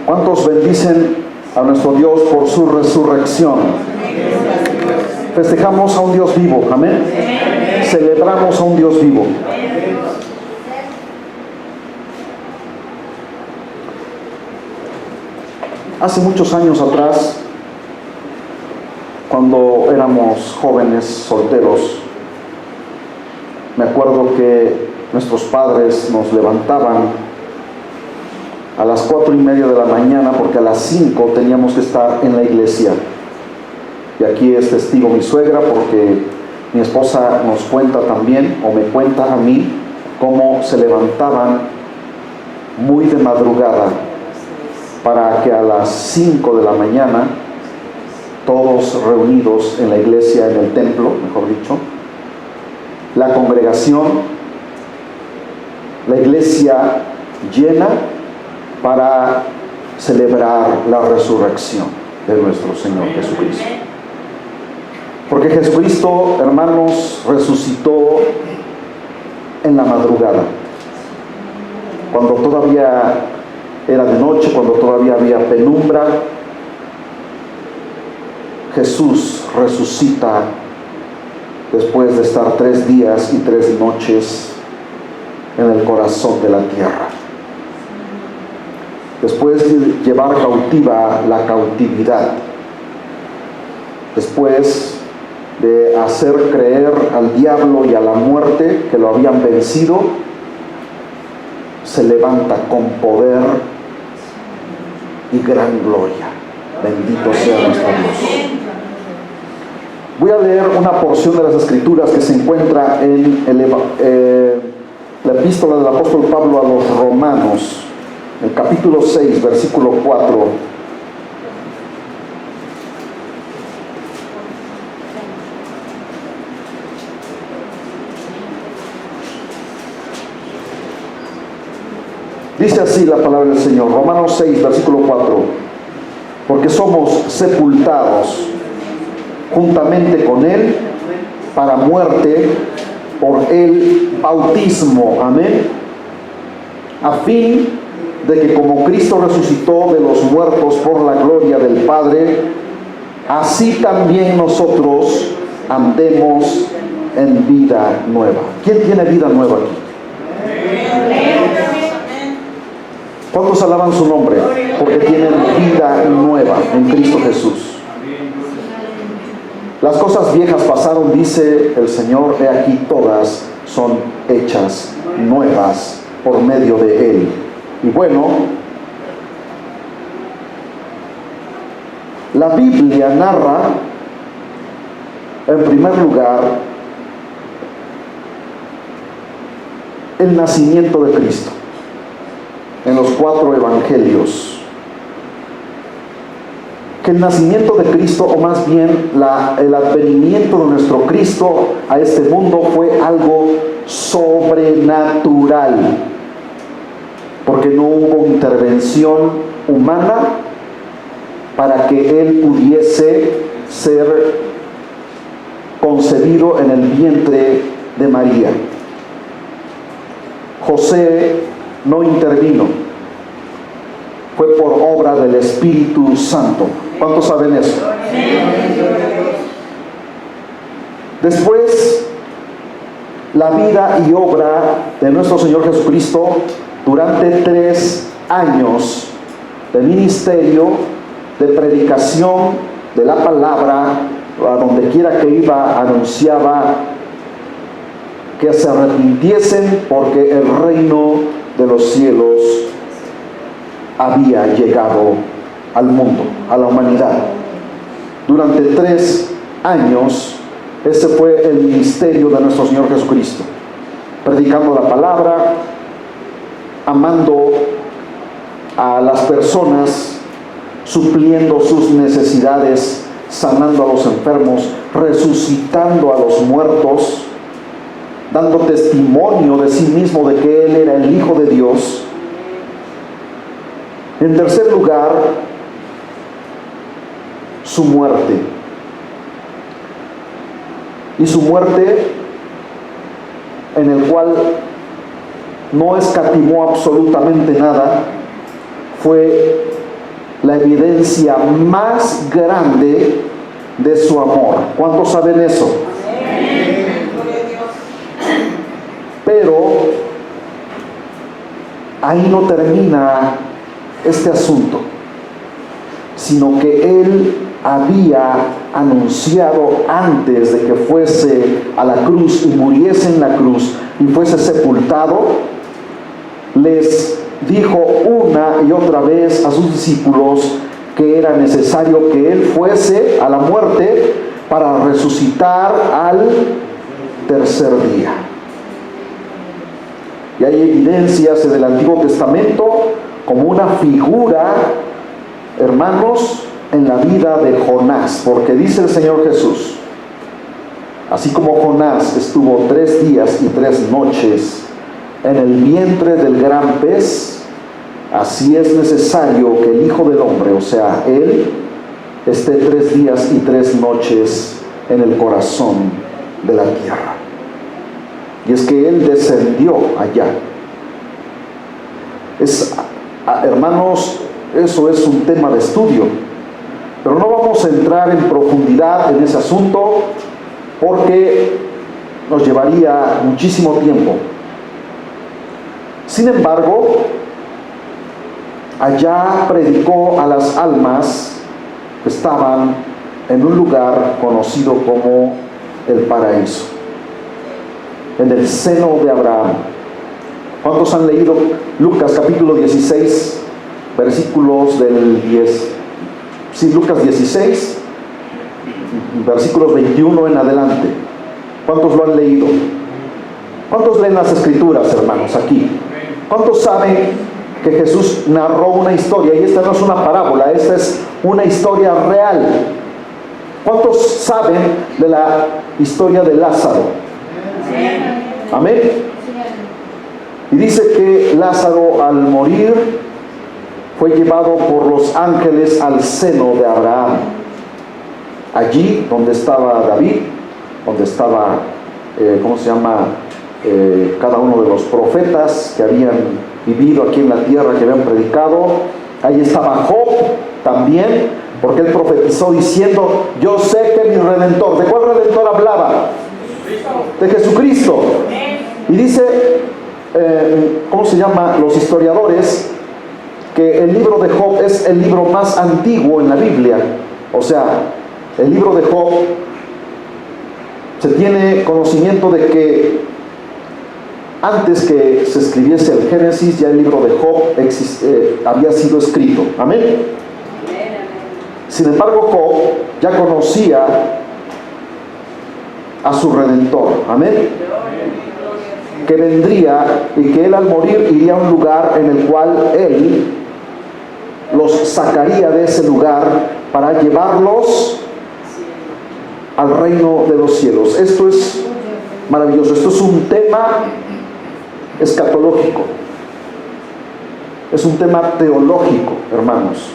¿Cuántos bendicen a nuestro Dios por su resurrección? Festejamos a un Dios vivo, amén. Celebramos a un Dios vivo. Hace muchos años atrás, cuando éramos jóvenes solteros, me acuerdo que nuestros padres nos levantaban a las 4:30 de la mañana porque a las 5 teníamos que estar en la iglesia. Y aquí es testigo mi suegra, porque mi esposa nos cuenta también, o me cuenta a mí, cómo se levantaban muy de madrugada para que a las 5 de la mañana, todos reunidos en la iglesia, en el templo, mejor dicho, la congregación, la iglesia llena, para celebrar la resurrección de nuestro Señor Jesucristo. Porque Jesucristo, hermanos, resucitó en la madrugada, cuando todavía era de noche, cuando todavía había penumbra. Jesús resucita después de estar 3 días y 3 noches en el corazón de la tierra. Después de llevar cautiva la cautividad, después de hacer creer al diablo y a la muerte que lo habían vencido, se levanta con poder y gran gloria. Bendito sea nuestro Dios. Voy a leer una porción de las Escrituras que se encuentra en la epístola del apóstol Pablo a los Romanos, el capítulo 6, versículo 4. Dice así la palabra del Señor, Romanos 6, versículo 4. Porque somos sepultados juntamente con Él para muerte por el bautismo, amén, a fin de que como Cristo resucitó de los muertos por la gloria del Padre, así también nosotros andemos en vida nueva. ¿Quién tiene vida nueva aquí? ¿Cuántos alaban su nombre? Porque tienen vida nueva en Cristo Jesús. Las cosas viejas pasaron, dice el Señor, he aquí todas son hechas nuevas por medio de Él. Y bueno, la Biblia narra, en primer lugar, el nacimiento de Cristo en los 4 evangelios. Que el nacimiento de Cristo, o más bien el advenimiento de nuestro Cristo a este mundo, fue algo sobrenatural, porque no hubo intervención humana para que Él pudiese ser concebido en el vientre de María. José no intervino, fue por obra del Espíritu Santo. ¿Cuántos saben eso? Después, la vida y obra de nuestro Señor Jesucristo durante 3 años de ministerio, de predicación de la palabra, a donde quiera que iba anunciaba que se arrepintiesen porque el reino de los cielos había llegado al mundo, a la humanidad. Durante 3 años, ese fue el ministerio de nuestro Señor Jesucristo, predicando la palabra, amando a las personas, supliendo sus necesidades, sanando a los enfermos, resucitando a los muertos, dando testimonio de sí mismo de que Él era el Hijo de Dios. En tercer lugar, su muerte. Y su muerte, en el cual no escatimó absolutamente nada, fue la evidencia más grande de su amor. ¿Cuántos saben eso? Pero ahí no termina este asunto, sino que Él había anunciado antes de que fuese a la cruz y muriese en la cruz y fuese sepultado, les dijo una y otra vez a sus discípulos que era necesario que Él fuese a la muerte para resucitar al tercer día. Y hay evidencias en el Antiguo Testamento como una figura, hermanos, en la vida de Jonás, porque dice el Señor Jesús: así como Jonás estuvo 3 días y 3 noches en el vientre del gran pez, así es necesario que el Hijo del Hombre, o sea, Él, esté 3 días y 3 noches en el corazón de la tierra. Y es que Él descendió allá. Hermanos, eso es un tema de estudio, pero no vamos a entrar en profundidad en ese asunto porque nos llevaría muchísimo tiempo. Sin embargo, allá predicó a las almas que estaban en un lugar conocido como el paraíso, en el seno de Abraham. ¿Cuántos han leído Lucas capítulo 16, versículos del 10? Sí, Lucas 16, versículos 21 en adelante. ¿Cuántos lo han leído? ¿Cuántos leen las Escrituras, hermanos, aquí? ¿Cuántos saben que Jesús narró una historia? Y esta no es una parábola, esta es una historia real. ¿Cuántos saben de la historia de Lázaro? Amén. Y dice que Lázaro, al morir, fue llevado por los ángeles al seno de Abraham, allí donde estaba David, donde estaba cada uno de los profetas que habían vivido aquí en la tierra, que habían predicado. Ahí estaba Job también, porque él profetizó diciendo: yo sé que mi Redentor. ¿De cuál Redentor hablaba? De Jesucristo. Y dice, los historiadores, que el libro de Job es el libro más antiguo en la Biblia. O sea, el libro de Job, se tiene conocimiento de que antes que se escribiese el Génesis, ya el libro de Job había sido escrito. Amén. Sin embargo, Job ya conocía a su Redentor. Amén. Que vendría y que él, al morir, iría a un lugar en el cual él los sacaría de ese lugar para llevarlos al reino de los cielos. Esto es maravilloso. Esto es un tema escatológico, es un tema teológico, hermanos,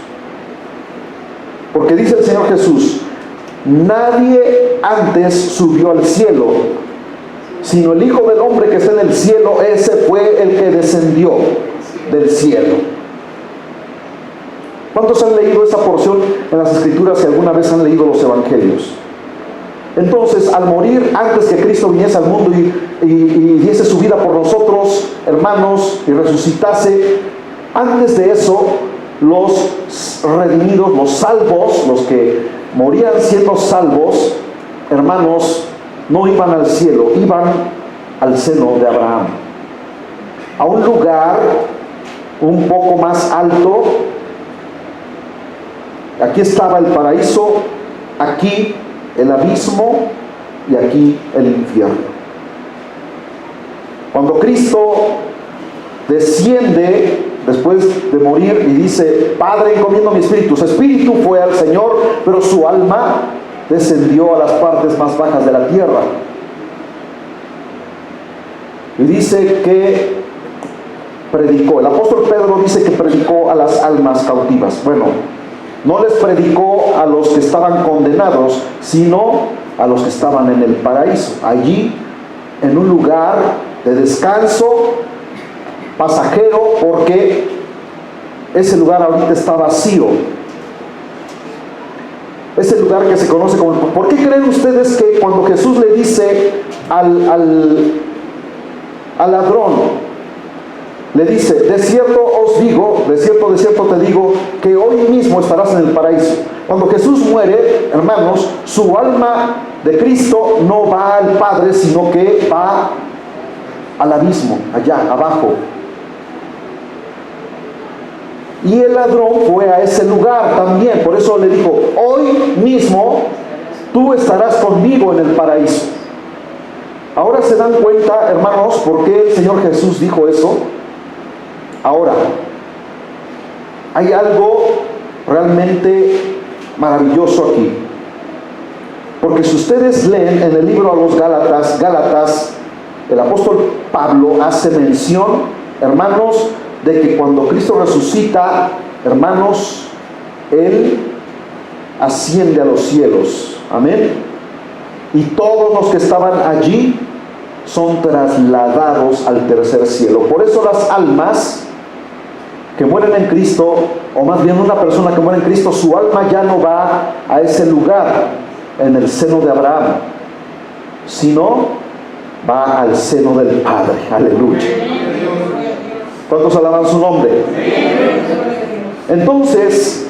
porque dice el Señor Jesús: nadie antes subió al cielo, sino el Hijo del Hombre que está en el cielo. Ese fue el que descendió del cielo. ¿Cuántos han leído esa porción en las Escrituras si alguna vez han leído los Evangelios? Entonces, al morir, antes que Cristo viniese al mundo y diese su vida por nosotros, hermanos, y resucitase, antes de eso, los redimidos, los salvos, los que morían siendo salvos, hermanos, no iban al cielo, iban al seno de Abraham, a un lugar un poco más alto. Aquí estaba el paraíso, aquí el abismo y aquí el infierno. Cuando Cristo desciende después de morir y dice: Padre, encomiendo mi espíritu, su espíritu fue al Señor, pero su alma descendió a las partes más bajas de la tierra. Y dice que predicó, el apóstol Pedro dice que predicó a las almas cautivas. Bueno, no les predicó a los que estaban condenados, sino a los que estaban en el paraíso, allí en un lugar de descanso pasajero, porque ese lugar ahorita está vacío. ese lugar que se conoce como... ¿Por qué creen ustedes que cuando Jesús le dice al ladrón, le dice, de cierto os digo, de cierto te digo, que hoy mismo estarás en el paraíso? Cuando Jesús muere, hermanos, su alma de Cristo no va al Padre, sino que va al abismo, allá abajo. Y el ladrón fue a ese lugar también. Por eso le dijo, hoy mismo tú estarás conmigo en el paraíso. Ahora se dan cuenta, hermanos, por qué el Señor Jesús dijo eso. Ahora, hay algo realmente maravilloso aquí. Porque si ustedes leen en el libro a los Gálatas, el apóstol Pablo hace mención, hermanos, de que cuando Cristo resucita, hermanos, Él asciende a los cielos. Amén. Y todos los que estaban allí son trasladados al tercer cielo. Por eso las almas que mueren en Cristo, o más bien una persona que muere en Cristo, su alma ya no va a ese lugar en el seno de Abraham, sino va al seno del Padre. Aleluya. ¿Cuántos alaban su nombre? Entonces,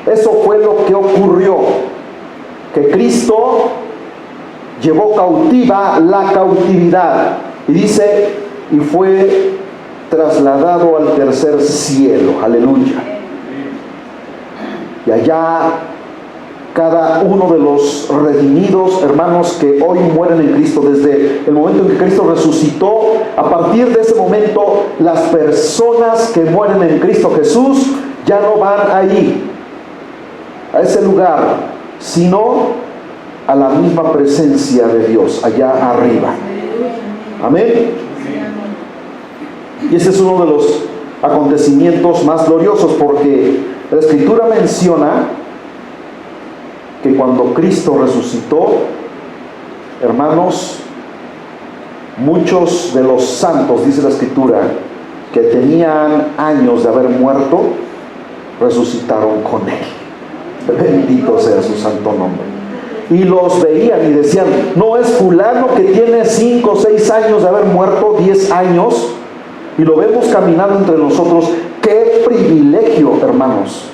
eso fue lo que ocurrió, que Cristo llevó cautiva la cautividad, y dice, y fue trasladado al tercer cielo. Aleluya. Y allá cada uno de los redimidos, hermanos, que hoy mueren en Cristo, desde el momento en que Cristo resucitó, a partir de ese momento, las personas que mueren en Cristo Jesús ya no van ahí, a ese lugar, sino a la misma presencia de Dios, allá arriba. Amén. Y ese es uno de los acontecimientos más gloriosos, porque la Escritura menciona que cuando Cristo resucitó, hermanos, muchos de los santos, dice la Escritura, que tenían años de haber muerto, resucitaron con Él. Bendito sea su santo nombre. Y los veían y decían, no es fulano que tiene 5 o 6 años de haber muerto, 10 años, y lo vemos caminando entre nosotros. Qué privilegio, hermanos,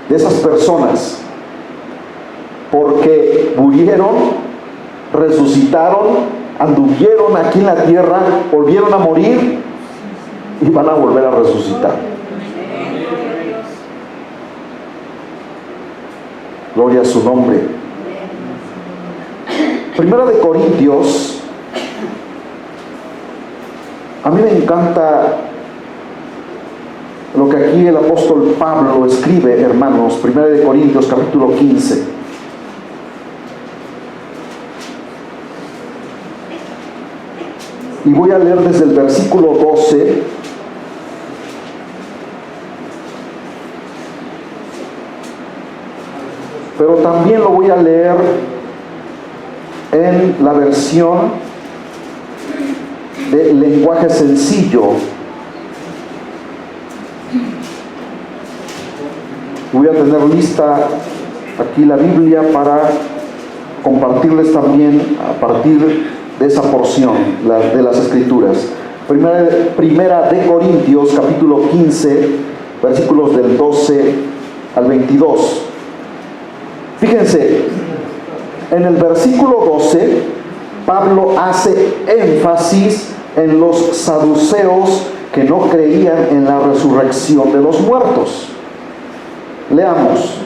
de esas personas, porque murieron, resucitaron, anduvieron aquí en la tierra, volvieron a morir y van a volver a resucitar. Gloria a su nombre. Primera de Corintios, a mí me encanta lo que aquí el apóstol Pablo escribe, hermanos. Primera de Corintios, capítulo 15. Y voy a leer desde el versículo 12. Pero también lo voy a leer en la versión de lenguaje sencillo. Voy a tener lista aquí la Biblia para compartirles también a partir de esa porción de las Escrituras. Primera de Corintios, capítulo 15, versículos del 12 al 22. Fíjense, en el versículo 12, Pablo hace énfasis en los saduceos que no creían en la resurrección de los muertos. Leamos.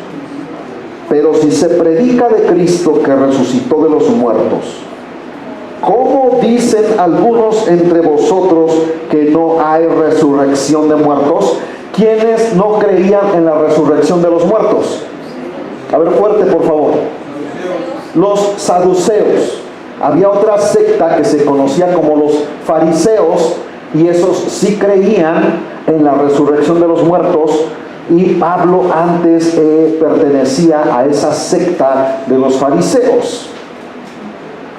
Pero si se predica de Cristo que resucitó de los muertos, ¿cómo dicen algunos entre vosotros que no hay resurrección de muertos? ¿Quiénes no creían en la resurrección de los muertos? A ver, fuerte, por favor. Los saduceos. Había otra secta que se conocía como los fariseos, y esos sí creían en la resurrección de los muertos, y Pablo antes pertenecía a esa secta de los fariseos.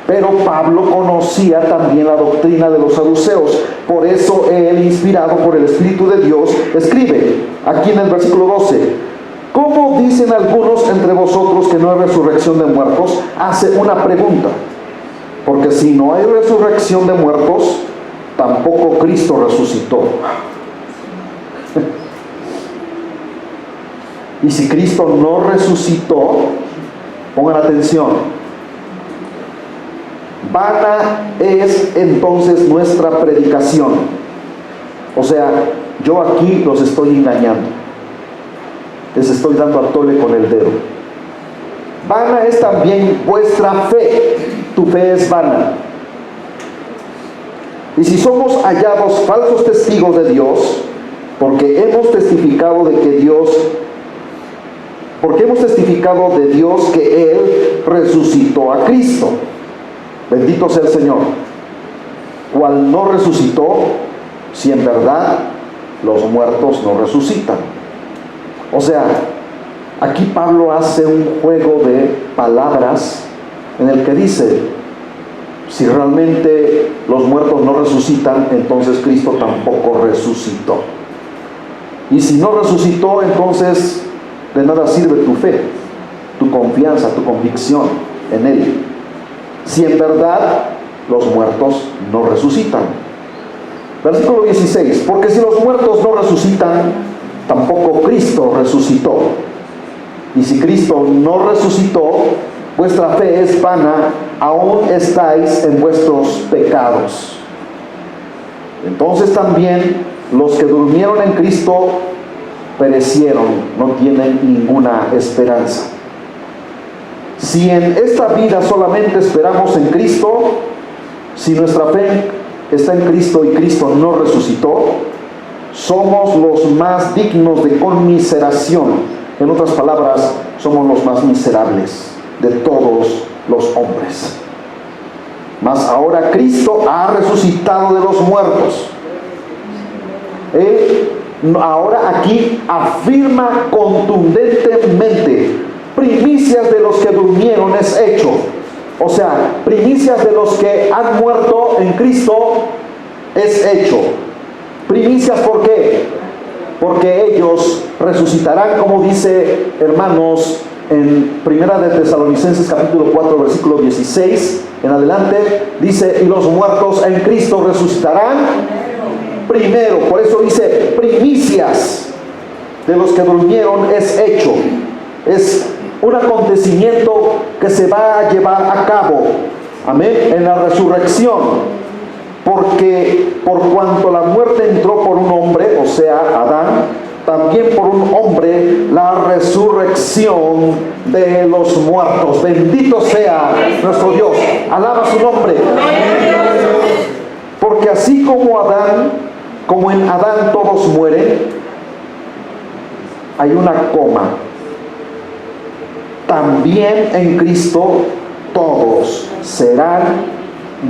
Pero Pablo conocía también la doctrina de los saduceos. Por eso él, inspirado por el Espíritu de Dios, escribe aquí en el versículo 12: ¿Cómo dicen algunos entre vosotros que no hay resurrección de muertos? Hace una pregunta. Porque si no hay resurrección de muertos, tampoco Cristo resucitó. Y si Cristo no resucitó, pongan atención, vana es entonces nuestra predicación. O sea, yo aquí los estoy engañando, les estoy dando a tole con el dedo. Vana es también vuestra fe. Tu fe es vana. Y si somos hallados falsos testigos de Dios, porque hemos testificado de Dios que Él resucitó a Cristo. Bendito sea el Señor. Cual no resucitó, si en verdad los muertos no resucitan. O sea, aquí Pablo hace un juego de palabras en el que dice, si realmente los muertos no resucitan, entonces Cristo tampoco resucitó. Y si no resucitó, entonces de nada sirve tu fe, tu confianza, tu convicción en Él. Si en verdad los muertos no resucitan. Versículo 16, porque si los muertos no resucitan, tampoco Cristo resucitó. Y si Cristo no resucitó, vuestra fe es vana, aún estáis en vuestros pecados. Entonces también los que durmieron en Cristo perecieron, no tienen ninguna esperanza. Si en esta vida solamente esperamos en Cristo, si nuestra fe está en Cristo y Cristo no resucitó, somos los más dignos de conmiseración. En otras palabras, somos los más miserables de todos los hombres. Mas ahora Cristo ha resucitado de los muertos. Él ahora aquí afirma contundentemente: primicias de los que durmieron es hecho. O sea, primicias de los que han muerto en Cristo es hecho. Primicias, ¿por qué? Porque ellos resucitarán, como dice, hermanos, en Primera de Tesalonicenses capítulo 4 versículo 16 en adelante, dice: y los muertos en Cristo resucitarán primero. Por eso dice: primicias de los que durmieron es hecho. Es un acontecimiento que se va a llevar a cabo, amén, en la resurrección. Porque por cuanto la muerte entró por un hombre, o sea, Adán, también por un hombre la resurrección de los muertos. Bendito sea nuestro Dios. Alaba su nombre. Porque así como en Adán todos mueren, hay una coma. También en Cristo todos serán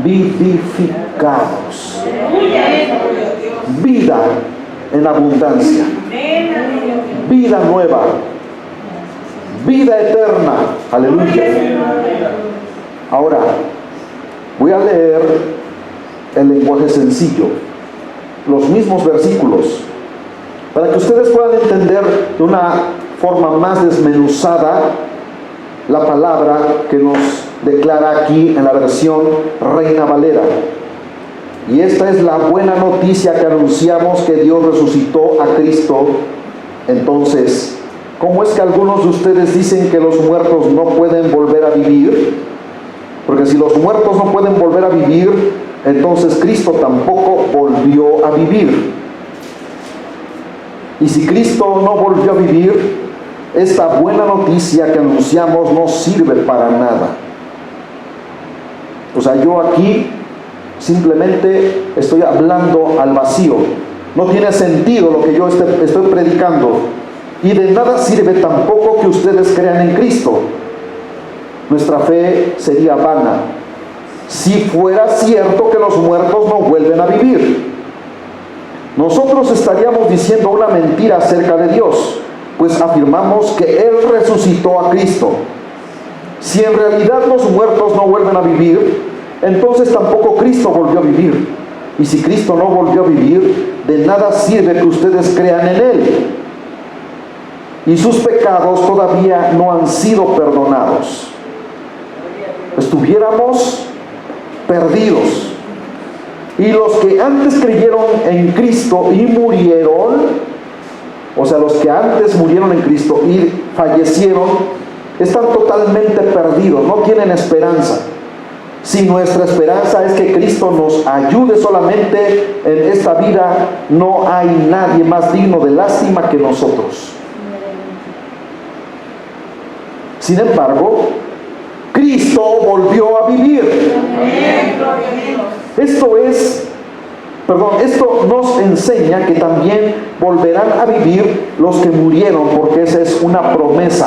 vivificados. Vida en abundancia, vida nueva, vida eterna. Aleluya. Ahora voy a leer el lenguaje sencillo, los mismos versículos, para que ustedes puedan entender de una forma más desmenuzada la palabra que nos declara aquí en la versión Reina Valera. Y esta es la buena noticia que anunciamos, que Dios resucitó a Cristo. Entonces, ¿cómo es que algunos de ustedes dicen que los muertos no pueden volver a vivir? Porque si los muertos no pueden volver a vivir, entonces Cristo tampoco volvió a vivir. Y si Cristo no volvió a vivir, esta buena noticia que anunciamos no sirve para nada. O sea, yo aquí simplemente estoy hablando al vacío. No tiene sentido lo que yo estoy predicando. Y de nada sirve tampoco que ustedes crean en Cristo. Nuestra fe sería vana si fuera cierto que los muertos no vuelven a vivir. Nosotros estaríamos diciendo una mentira acerca de Dios, pues afirmamos que Él resucitó a Cristo. Si en realidad los muertos no vuelven a vivir, entonces tampoco Cristo volvió a vivir. Y si Cristo no volvió a vivir, de nada sirve que ustedes crean en Él. y sus pecados todavía no han sido perdonados. Estuviéramos perdidos. Y los que antes creyeron en Cristo y murieron, o sea, los que antes murieron en Cristo y fallecieron, están totalmente perdidos, no tienen esperanza. Si nuestra esperanza es que Cristo nos ayude solamente en esta vida, no hay nadie más digno de lástima que nosotros. Sin embargo, Cristo volvió a vivir. Esto nos enseña que también volverán a vivir los que murieron, porque esa es una promesa.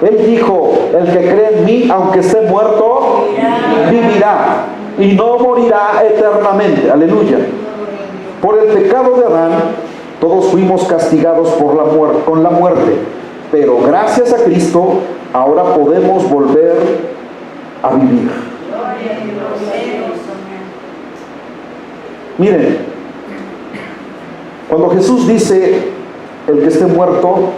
Él dijo: el que cree en mí, aunque esté muerto, vivirá y no morirá eternamente. Aleluya. Por el pecado de Adán, todos fuimos castigados por con la muerte, pero gracias a Cristo ahora podemos volver a vivir. Miren, cuando Jesús dice: el que esté muerto,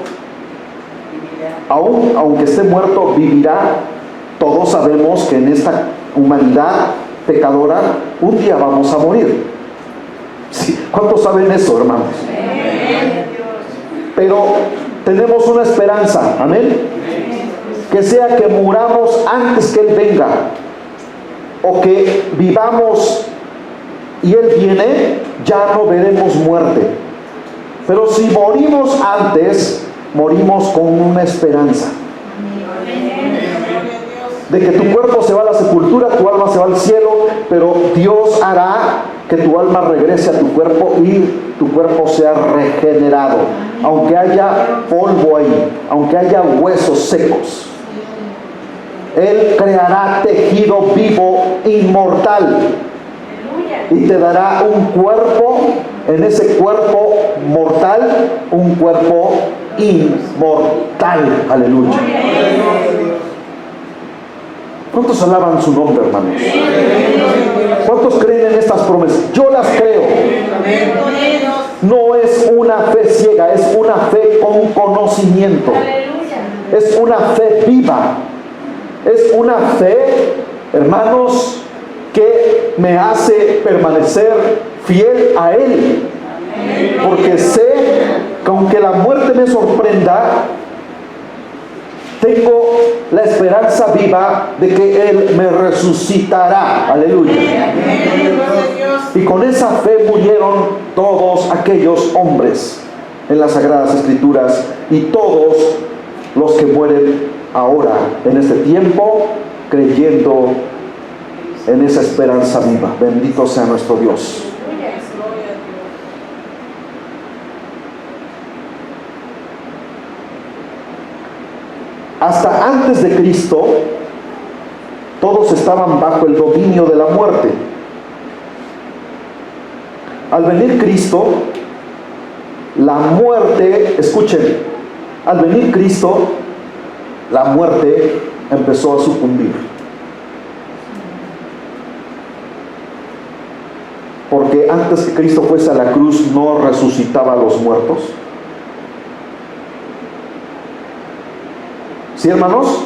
aunque esté muerto, vivirá, todos sabemos que en esta humanidad pecadora un día vamos a morir. ¿Sí? ¿Cuántos saben eso, hermanos? Pero tenemos una esperanza, amén, que sea que muramos antes que Él venga, o que vivamos y Él viene, ya no veremos muerte. Pero si morimos antes, morimos con una esperanza de que tu cuerpo se va a la sepultura, tu alma se va al cielo, pero Dios hará que tu alma regrese a tu cuerpo y tu cuerpo sea regenerado, aunque haya polvo ahí, aunque haya huesos secos. Él creará tejido vivo, inmortal, y te dará un cuerpo, en ese cuerpo mortal, un cuerpo inmortal. Aleluya. ¿Cuántos alaban su nombre, hermanos? ¿Cuántos creen en estas promesas? Yo las creo. No es una fe ciega, es una fe con conocimiento. Es una fe viva. Es una fe, hermanos, que me hace permanecer fiel a Él. Porque sé que aunque la muerte me sorprenda, tengo la esperanza viva de que Él me resucitará. Aleluya. Y con esa fe murieron todos aquellos hombres en las Sagradas Escrituras, y todos los que mueren ahora en este tiempo creyendo en esa esperanza viva. Bendito sea nuestro Dios. Hasta antes de Cristo, todos estaban bajo el dominio de la muerte. Al venir Cristo, la muerte, escuchen, al venir Cristo, la muerte empezó a sucumbir. Porque antes que Cristo fuese a la cruz, no resucitaba a los muertos. ¿Sí, hermanos?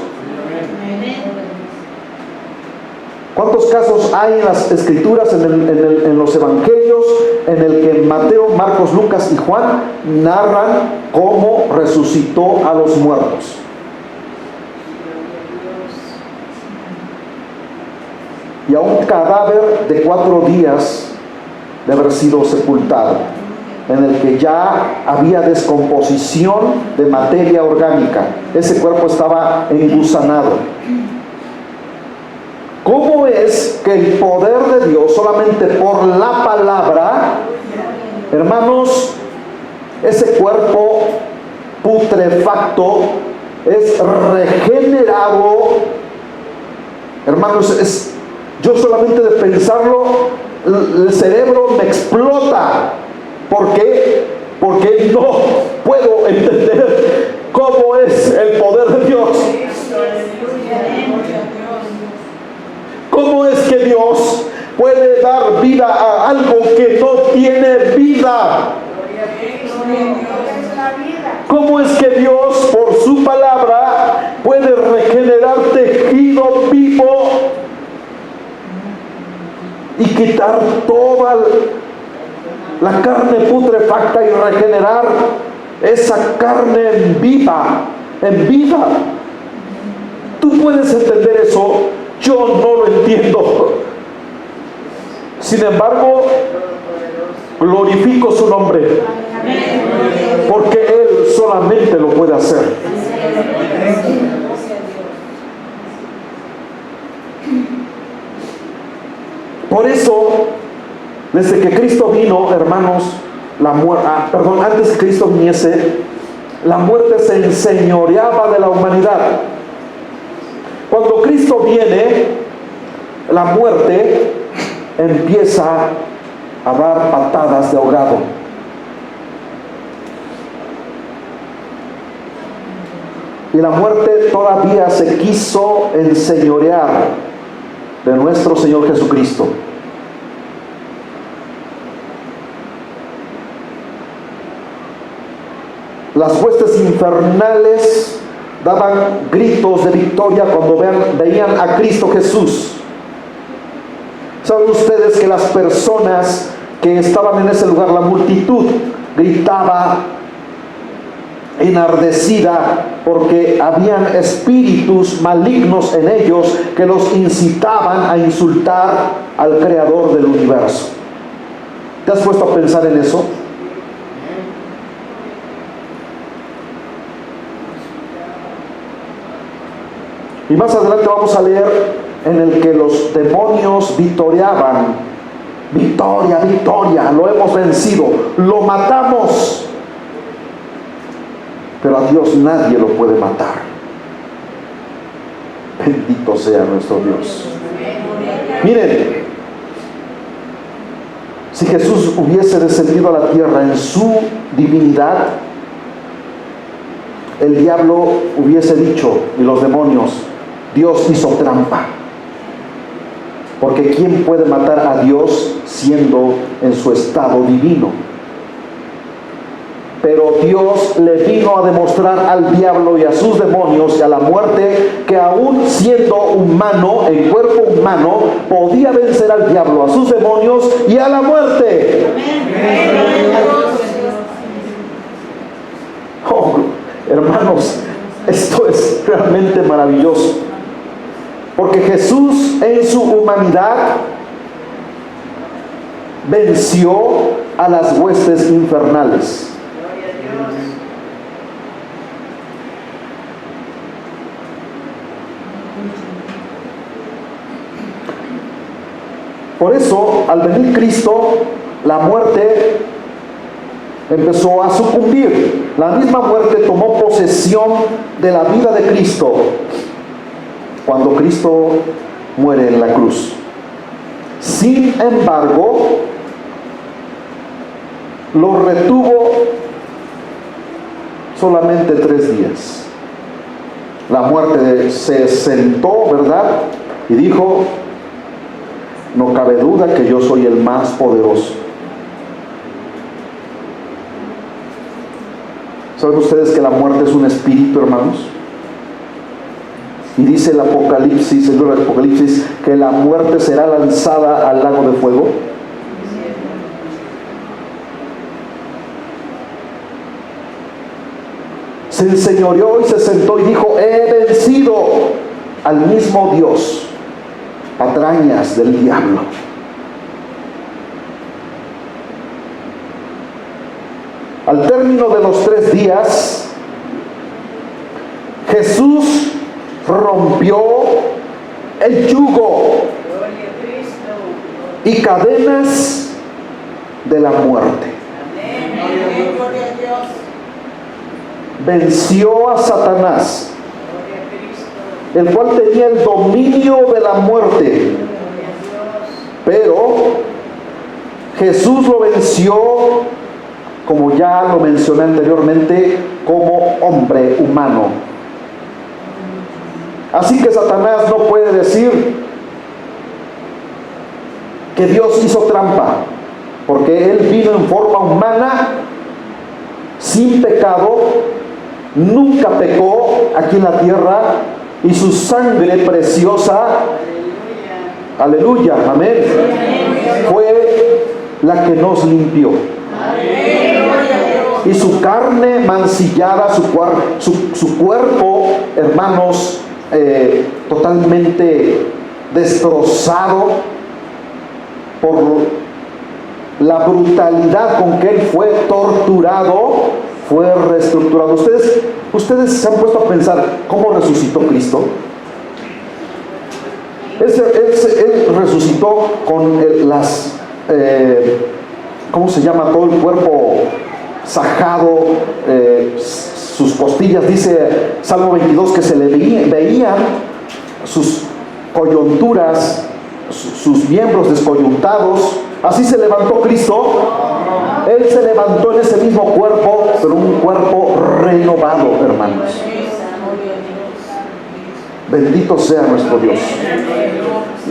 ¿Cuántos casos hay en las Escrituras, en los Evangelios, en el que Mateo, Marcos, Lucas y Juan narran cómo resucitó a los muertos? Y a un cadáver de 4 días de haber sido sepultado, en el que ya había descomposición de materia orgánica. Ese cuerpo estaba engusanado. ¿Cómo es que el poder de Dios, solamente por la palabra, hermanos, ese cuerpo putrefacto es regenerado? Hermanos, yo solamente de pensarlo, el cerebro me explota. ¿Por qué? Porque no puedo entender cómo es el poder de Dios. ¿Cómo es que Dios puede dar vida a algo que no tiene vida? ¿Cómo es que Dios quitar toda la carne putrefacta y regenerar esa carne en vida, en vida. Tú puedes entender eso, yo no lo entiendo. Sin embargo, glorifico su nombre, porque Él solamente lo puede hacer. Por eso, desde que Cristo vino, hermanos, antes que Cristo viniese, la muerte se enseñoreaba de la humanidad. Cuando Cristo viene, la muerte empieza a dar patadas de ahogado. Y la muerte todavía se quiso enseñorear de nuestro Señor Jesucristo. Las huestes infernales daban gritos de victoria cuando veían a Cristo Jesús. ¿Saben ustedes que las personas que estaban en ese lugar, la multitud, gritaba enardecida porque habían espíritus malignos en ellos que los incitaban a insultar al Creador del universo? ¿Te has puesto a pensar en eso? Y más adelante vamos a leer en el que los demonios victoriaban. Victoria, victoria, lo hemos vencido, lo matamos. Pero a Dios nadie lo puede matar. Bendito sea nuestro Dios. Miren, si Jesús hubiese descendido a la tierra en su divinidad, el diablo hubiese dicho, y los demonios, Dios hizo trampa. Porque ¿quién puede matar a Dios siendo en su estado divino? Pero Dios le vino a demostrar al diablo y a sus demonios y a la muerte que aún siendo humano, en cuerpo humano, podía vencer al diablo, a sus demonios y a la muerte. Oh, hermanos, esto es realmente maravilloso. Porque Jesús en su humanidad venció a las huestes infernales. Por eso, al venir Cristo, la muerte empezó a sucumbir. La misma muerte tomó posesión de la vida de Cristo cuando Cristo muere en la cruz. Sin embargo, lo retuvo solamente 3 días. La muerte se sentó, ¿verdad? Y dijo: no cabe duda que yo soy el más poderoso. ¿Saben ustedes que la muerte es un espíritu, hermanos? Y dice el Apocalipsis, el libro del Apocalipsis, que la muerte será lanzada al lago de fuego. Se enseñoreó y se sentó y dijo: he vencido al mismo Dios. Patrañas del diablo. Al término de los 3 días, Jesús rompió el yugo y cadenas de la muerte. Venció a Satanás, el cual tenía el dominio de la muerte. Pero Jesús lo venció, como ya lo mencioné anteriormente, como hombre humano. Así que Satanás no puede decir que Dios hizo trampa, porque Él vino en forma humana, sin pecado, nunca pecó aquí en la tierra, y su sangre preciosa, aleluya, amén, fue la que nos limpió. Y su carne mancillada, su cuerpo, hermanos, totalmente destrozado por la brutalidad con que él fue torturado, fue reestructurado. Ustedes se han puesto a pensar cómo resucitó Cristo. Él resucitó con ¿cómo se llama? Todo el cuerpo sajado, sus costillas, dice Salmo 22, que se le veían sus coyunturas, sus miembros descoyuntados. Así se levantó Cristo. Él se levantó en ese mismo cuerpo, pero un cuerpo renovado, hermanos. Bendito sea nuestro Dios.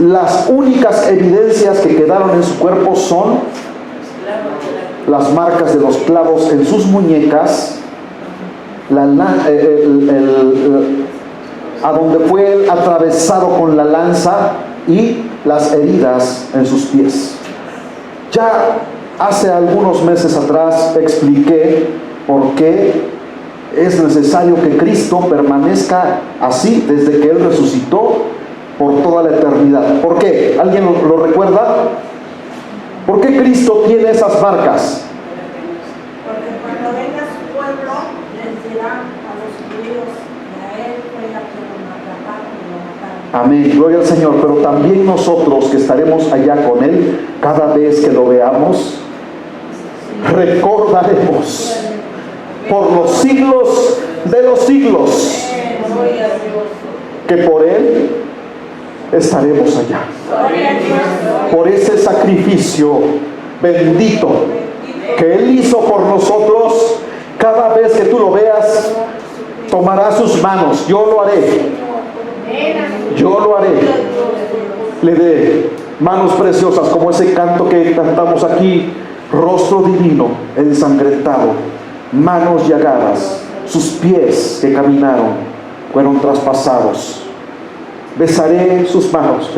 Las únicas evidencias que quedaron en su cuerpo son las marcas de los clavos en sus muñecas, a donde fue atravesado con la lanza, y las heridas en sus pies. Ya hace algunos meses atrás expliqué por qué es necesario que Cristo permanezca así desde que Él resucitó por toda la eternidad. ¿Por qué? ¿Alguien lo recuerda? ¿Por qué Cristo tiene esas marcas? Porque cuando venga su pueblo, les dirán a los judíos que a Él fue a que lo mataron y lo mataron. Amén, gloria al Señor. Pero también nosotros que estaremos allá con Él, cada vez que lo veamos, recordaremos por los siglos de los siglos que por Él estaremos allá. Por ese sacrificio bendito que Él hizo por nosotros, cada vez que tú lo veas, tomará sus manos. Yo lo haré. Yo lo haré. Le dé manos preciosas, como ese canto que cantamos aquí: rostro divino ensangrentado, manos llagadas, sus pies que caminaron fueron traspasados. Besaré sus manos,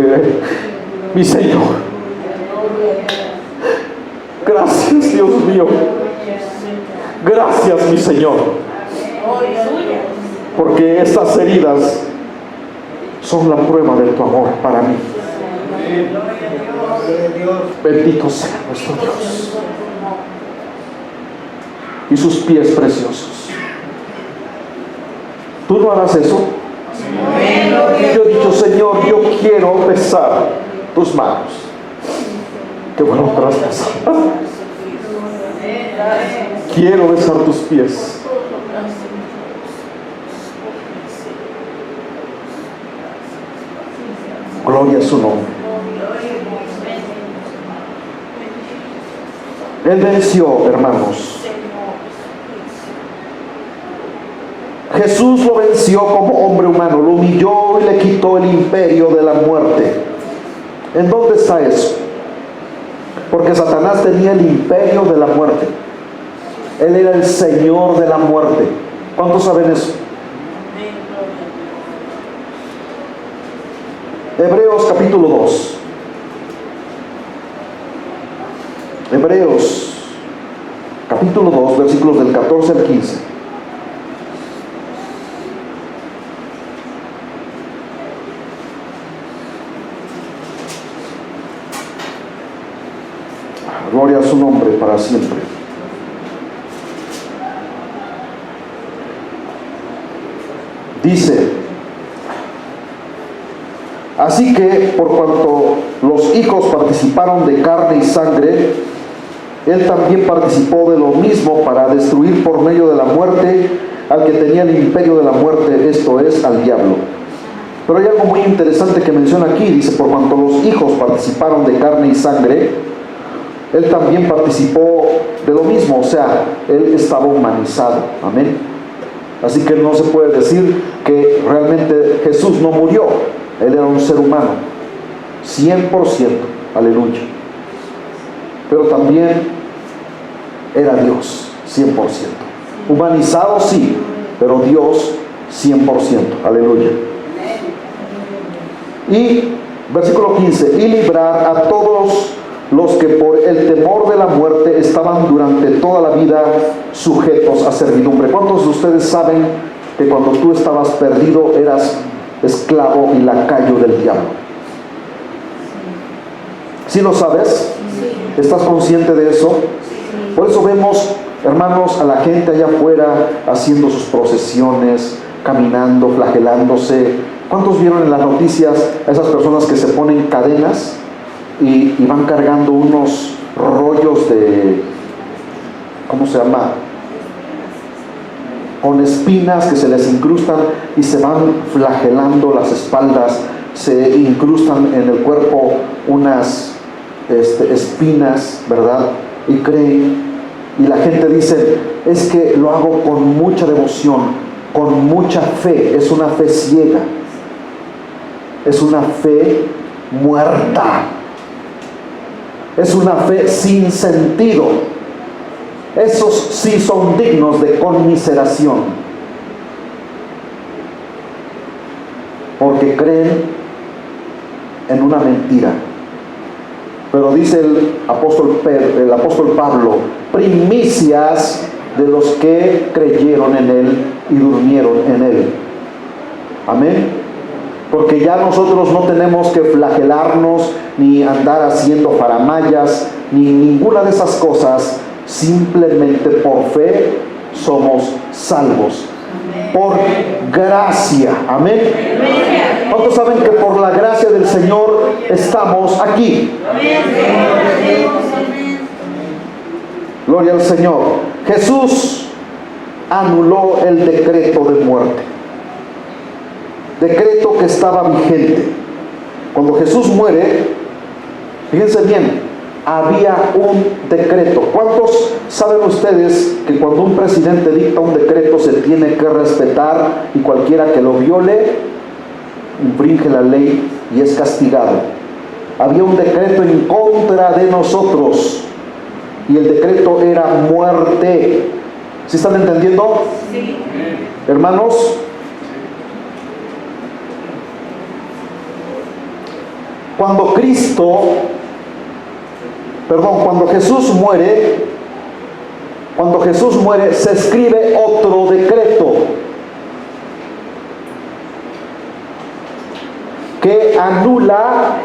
mi Señor. Gracias, Dios mío. Gracias, mi Señor, porque estas heridas son la prueba de tu amor para mí. Bendito sea nuestro Dios. Y sus pies preciosos. ¿Tú no harás eso? Yo he dicho: Señor, yo quiero besar tus manos que fueron traspasadas. Quiero besar tus pies. Gloria a su nombre. Él venció, hermanos. Jesús lo venció como hombre humano, lo humilló y le quitó el imperio de la muerte. ¿En dónde está eso? Porque Satanás tenía el imperio de la muerte. Él era el Señor de la muerte. ¿Cuántos saben eso? Hebreos capítulo 2. Hebreos capítulo 2, versículos del 14 al 15. Gloria a su nombre para siempre. Dice: así que por cuanto los hijos participaron de carne y sangre, Él también participó de lo mismo, para destruir por medio de la muerte al que tenía el imperio de la muerte, esto es, al diablo. Pero hay algo muy interesante que menciona aquí. Dice: por cuanto los hijos participaron de carne y sangre, Él también participó de lo mismo, o sea, Él estaba humanizado. Amén. Así que no se puede decir que realmente Jesús no murió. Él era un ser humano 100%, aleluya. Pero también era Dios 100%. Humanizado sí, pero Dios 100%, aleluya. Y versículo 15: y librar a todos los que por el temor de la muerte estaban durante toda la vida sujetos a servidumbre. ¿Cuántos de ustedes saben que cuando tú estabas perdido eras esclavo y lacayo del diablo? ¿Sí lo sabes? ¿Estás consciente de eso? Por eso vemos, hermanos, a la gente allá afuera haciendo sus procesiones, caminando, flagelándose. ¿Cuántos vieron en las noticias a esas personas que se ponen cadenas y van cargando unos rollos de, ¿cómo se llama? Con espinas que se les incrustan y se van flagelando las espaldas, se incrustan en el cuerpo unas espinas, ¿verdad? Y creen, y la gente dice, es que lo hago con mucha devoción, con mucha fe. Es una fe ciega, es una fe muerta, es una fe sin sentido. Esos sí son dignos de conmiseración, porque creen en una mentira. Pero dice el apóstol Pablo, primicias de los que creyeron en Él y durmieron en Él. Amén. Porque ya nosotros no tenemos que flagelarnos, ni andar haciendo faramayas, ni ninguna de esas cosas. Simplemente por fe somos salvos. Por gracia. Amén. ¿Cuántos saben que por la gracia del Señor estamos aquí? Gloria al Señor. Jesús anuló el decreto de muerte, decreto que estaba vigente. Cuando Jesús muere, fíjense bien, había un decreto. ¿Cuántos saben ustedes que cuando un presidente dicta un decreto se tiene que respetar, y cualquiera que lo viole infringe la ley y es castigado? Había un decreto en contra de nosotros y el decreto era muerte. ¿Sí están entendiendo? Sí. Hermanos, cuando Jesús muere, se escribe otro decreto que anula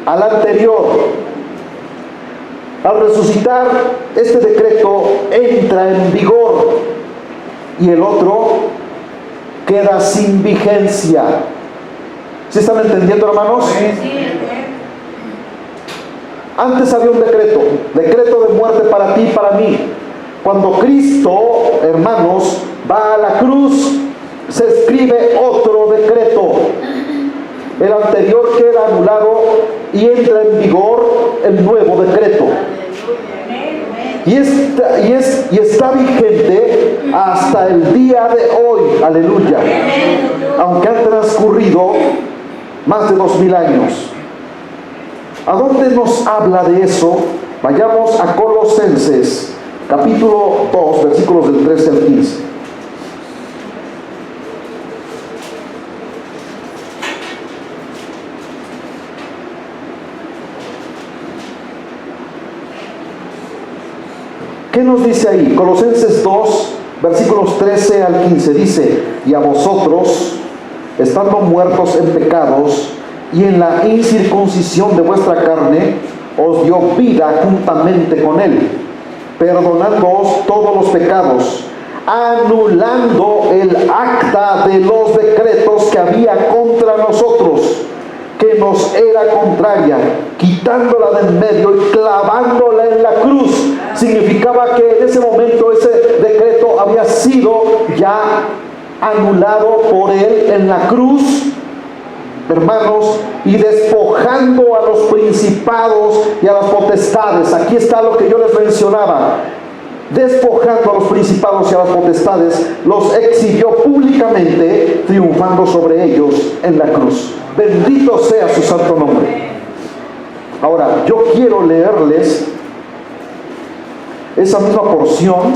al anterior. Al resucitar, este decreto entra en vigor y el otro queda sin vigencia. ¿Sí están entendiendo, hermanos? Sí. Antes había un decreto de muerte para ti y para mí. Cuando Cristo, hermanos, va a la cruz, se escribe otro decreto. El anterior queda anulado y entra en vigor el nuevo decreto. Y está vigente hasta el día de hoy. Aleluya. Aunque han transcurrido más de 2000 años. ¿A dónde nos habla de eso? Vayamos a Colosenses, capítulo 2, versículos del 13 al 15. ¿Qué nos dice ahí? Colosenses 2, versículos 13 al 15. Dice, y a vosotros, estando muertos en pecados y en la incircuncisión de vuestra carne, os dio vida juntamente con Él, perdonándoos todos los pecados, anulando el acta de los decretos que había contra nosotros, que nos era contraria, quitándola de en medio y clavándola en la cruz. Significaba que en ese momento ese decreto había sido ya anulado por Él en la cruz, hermanos, y despojando a los principados y a las potestades. Aquí está lo que yo les mencionaba. Despojando a los principados y a las potestades, los exhibió públicamente, triunfando sobre ellos en la cruz. Bendito sea su santo nombre. Ahora, yo quiero leerles esa misma porción,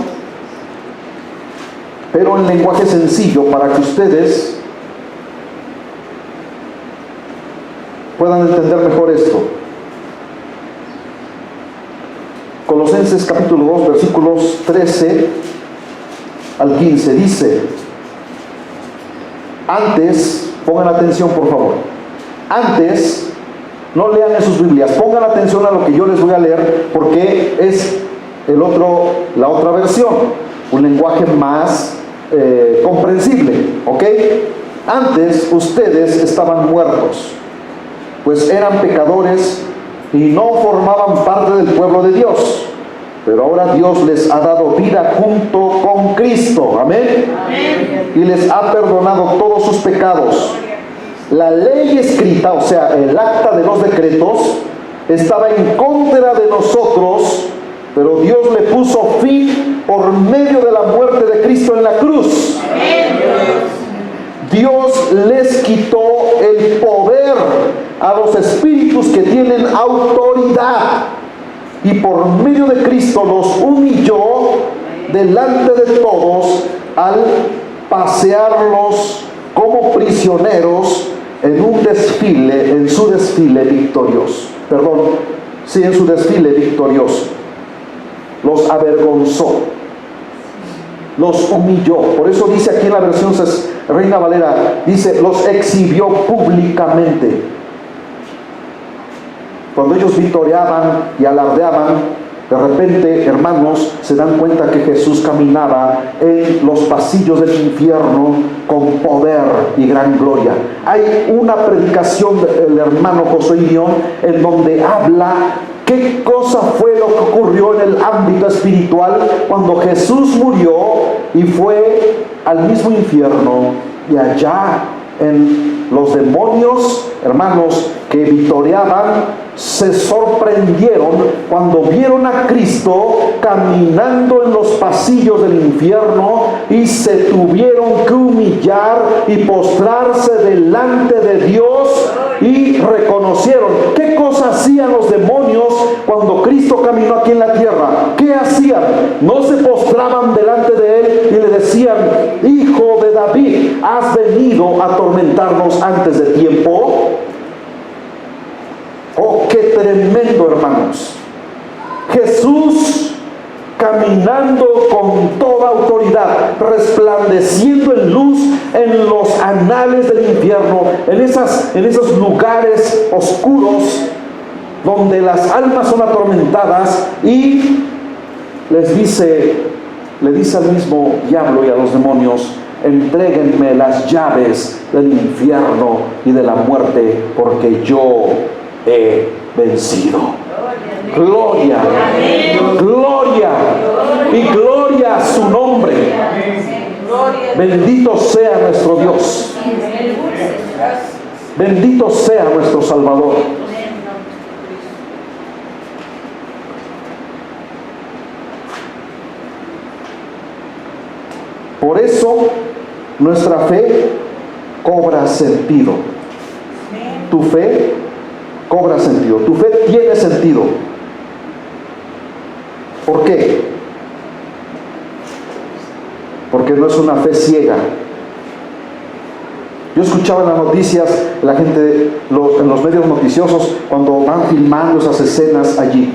pero en lenguaje sencillo, para que ustedes puedan entender mejor esto. Colosenses capítulo 2, versículos 13 al 15, dice: antes, pongan atención por favor, antes, no lean en sus Biblias, pongan atención a lo que yo les voy a leer, porque es la otra versión, un lenguaje más comprensible, ¿ok? Antes ustedes estaban muertos, pues eran pecadores y no formaban parte del pueblo de Dios, pero ahora Dios les ha dado vida junto con Cristo, amén, y les ha perdonado todos sus pecados. La ley escrita, o sea, el acta de los decretos, estaba en contra de nosotros, pero Dios le puso fin por medio de la muerte de Cristo en la cruz. Dios les quitó el poder a los espíritus que tienen autoridad, y por medio de Cristo los humilló delante de todos al pasearlos como prisioneros en su desfile victorioso. En su desfile victorioso. Los avergonzó, los humilló. Por eso dice aquí en la versión Reina Valera, dice, los exhibió públicamente. Cuando ellos victoriaban y alardeaban, de repente, hermanos, se dan cuenta que Jesús caminaba en los pasillos del infierno con poder y gran gloria. Hay una predicación del hermano Josué Irión en donde habla qué cosa fue lo que ocurrió en el ámbito espiritual cuando Jesús murió y fue al mismo infierno, y allá en los demonios, hermanos, que victoriaban, se sorprendieron cuando vieron a Cristo caminando en los pasillos del infierno, y se tuvieron que humillar y postrarse delante de Dios, y reconocieron qué cosa hacían los demonios cuando Cristo caminó aquí en la tierra. ¿Qué hacían? No se postraban delante de Él y le decían: Hijo de David, ¿has venido a atormentarnos antes de tiempo? Oh, qué tremendo, hermanos. Jesús caminando con toda autoridad, resplandeciendo en luz en los anales del infierno, en esos lugares oscuros donde las almas son atormentadas, y le dice al mismo diablo y a los demonios: entréguenme las llaves del infierno y de la muerte, porque yo he vencido. Gloria, gloria y gloria a su nombre. Bendito sea nuestro Dios. Bendito sea nuestro Salvador. Por eso nuestra fe cobra sentido. Tu fe cobra sentido. Tu fe tiene sentido. ¿Por qué? Porque no es una fe ciega. Yo escuchaba en las noticias, la gente, en los medios noticiosos, cuando van filmando esas escenas allí.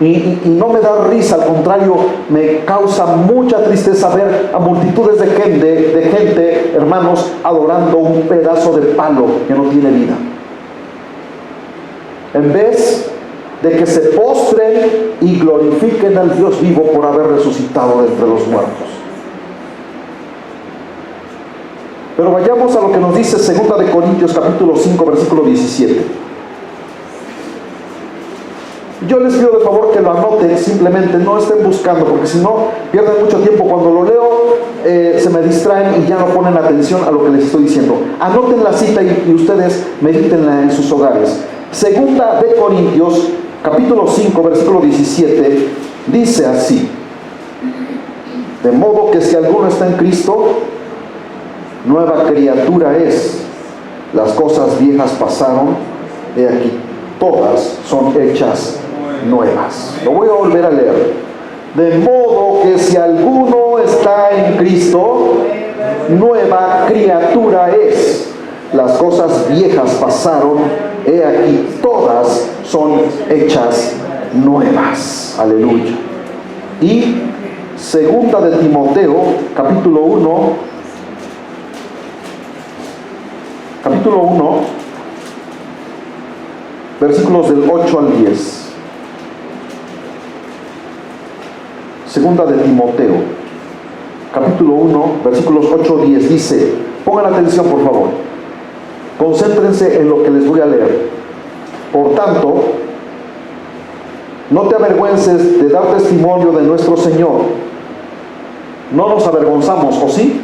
Y no me da risa, al contrario, me causa mucha tristeza ver a multitudes de gente, hermanos, adorando un pedazo de palo que no tiene vida. En vez de que se postren y glorifiquen al Dios vivo por haber resucitado de entre los muertos. Pero vayamos a lo que nos dice 2 de Corintios capítulo 5, versículo 17. Yo les pido de favor que lo anoten, simplemente no estén buscando, porque si no pierden mucho tiempo. Cuando lo leo se me distraen y ya no ponen atención a lo que les estoy diciendo. Anoten la cita y ustedes medítenla en sus hogares. 2 de Corintios capítulo 5, versículo 17, dice así: de modo que si alguno está en Cristo, nueva criatura es. Las cosas viejas pasaron, he aquí, todas son hechas nuevas. Lo voy a volver a leer. De modo que si alguno está en Cristo, nueva criatura es. Las cosas viejas pasaron, he aquí, todas son hechas nuevas. Aleluya. Y segunda de Timoteo, capítulo 1, versículos del 8 al 10. Segunda de Timoteo, capítulo 1, versículos 8 al 10, dice, pongan atención por favor, concéntrense en lo que les voy a leer. Por tanto, no te avergüences de dar testimonio de nuestro Señor. No nos avergonzamos, ¿o sí?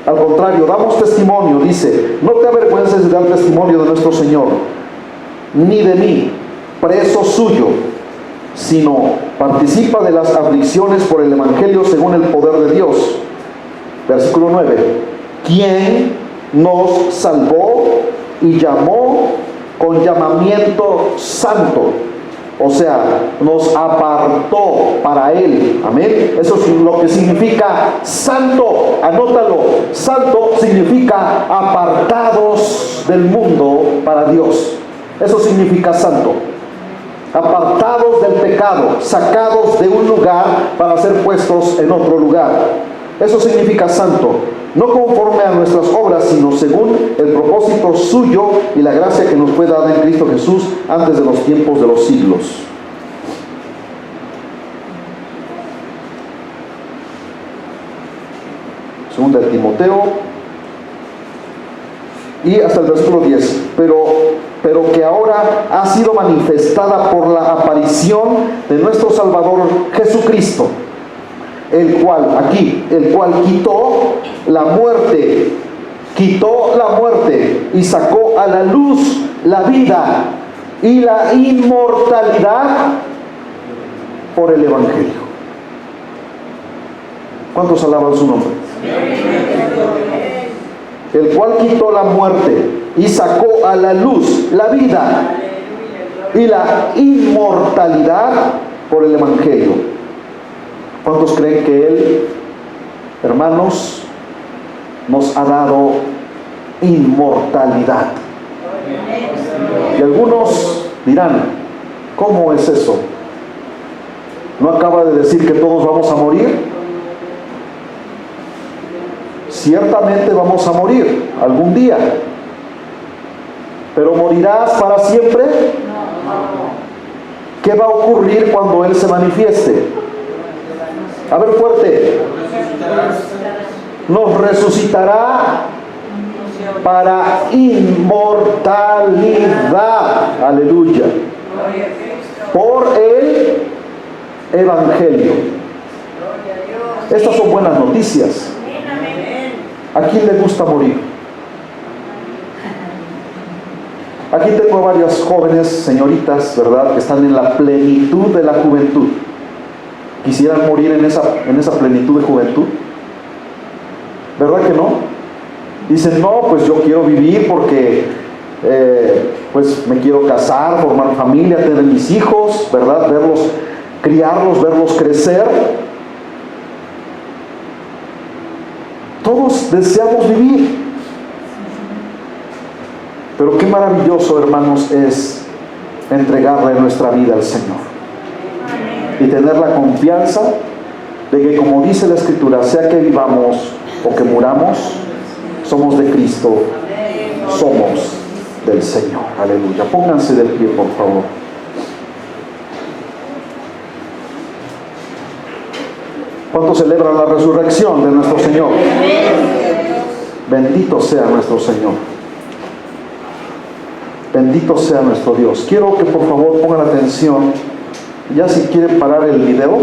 Al contrario, damos testimonio, dice, no te avergüences de dar testimonio de nuestro Señor, ni de mí, preso suyo, sino participa de las aflicciones por el Evangelio según el poder de Dios. Versículo 9, quien nos salvó y llamó con llamamiento santo, o sea, nos apartó para Él. Amén. Eso es lo que significa santo. Anótalo. Santo significa apartados del mundo para Dios. Eso significa santo. Apartados del pecado, sacados de un lugar para ser puestos en otro lugar. Eso significa santo. No conforme a nuestras obras, sino según el propósito suyo y la gracia que nos fue dada en Cristo Jesús antes de los tiempos de los siglos. Segunda de Timoteo y hasta el versículo 10. Pero que ahora ha sido manifestada por la aparición de nuestro Salvador Jesucristo, el cual quitó la muerte y sacó a la luz la vida y la inmortalidad por el Evangelio. ¿Cuántos alaban su nombre? El cual quitó la muerte y sacó a la luz la vida y la inmortalidad por el Evangelio. ¿Cuántos creen que Él, hermanos, nos ha dado inmortalidad? Y algunos dirán, ¿cómo es eso? ¿No acaba de decir que todos vamos a morir? Ciertamente vamos a morir algún día, pero ¿morirás para siempre? ¿Qué va a ocurrir cuando Él se manifieste? A ver, fuerte. Nos resucitará para inmortalidad. Aleluya. Por el Evangelio. Estas son buenas noticias. ¿A quién le gusta morir? Aquí tengo varias jóvenes, señoritas, ¿verdad?, que están en la plenitud de la juventud. ¿Quisieran morir en esa plenitud de juventud? ¿Verdad que no? Dicen, no, pues yo quiero vivir porque pues me quiero casar, formar familia, tener mis hijos, ¿verdad? Verlos, criarlos, verlos crecer. Todos deseamos vivir. Pero qué maravilloso, hermanos, es entregarle nuestra vida al Señor y tener la confianza de que, como dice la Escritura, sea que vivamos o que muramos, somos de Cristo, somos del Señor. Aleluya. Pónganse de pie, por favor. ¿Cuántos celebran la resurrección de nuestro Señor? Bendito sea nuestro Señor. Bendito sea nuestro Dios. Quiero que por favor pongan atención. Ya si quieren parar el video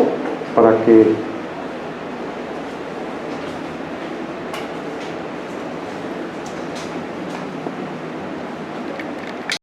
para que